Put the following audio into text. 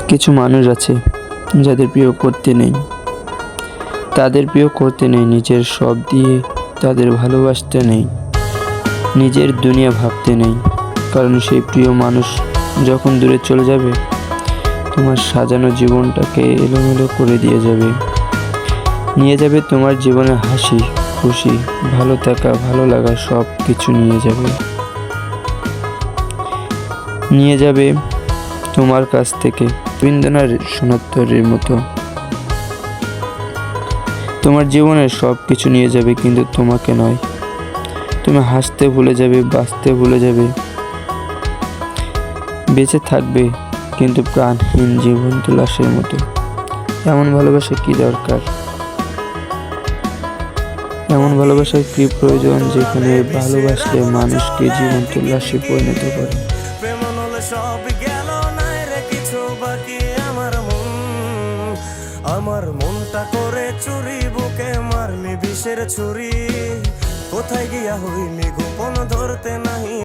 কিছু মানুষ আছে যাদের প্রিয় করতে নেই, তাদের প্রিয় করতে নেই, নিজের সব দিয়ে তাদের ভালোবাসতে নেই, নিজের দুনিয়া ভাবতে নেই। কারণ সেই প্রিয় মানুষ যখন দূরে চলে যাবে, তোমার সাজানো জীবনটাকে এলোমেলো করে দিয়ে যাবে, নিয়ে যাবে তোমার জীবনে হাসি, খুশি, ভালো থাকা, ভালো লাগা, সব কিছু নিয়ে যাবে। নিয়ে যাবে তোমার কাছ থেকে রবীন্দ্রনাথ সোনাত্তরের মতো। তোমার জীবনের সব কিছু নিয়ে যাবে, কিন্তু তোমাকে নয়। তুমি হাসতে ভুলে যাবে, বাঁচতে ভুলে যাবে, বেঁচে থাকবে কিন্তু প্রাণহীন জীবন্ত লাশের মতো। এমন ভালোবাসা কি দরকার? এমন ভালোবাসার কি প্রয়োজন যেখানে ভালোবাসলে মানুষকে জীবন্ত লাশে পরিণত করে? সব গেল নাই রে কিছু বাকি, আমার মনটা করে চুরি, বুকে মারলি বিষের ছুরি। কোথায় গিয়া হইলি গোপন ধরতে নাহি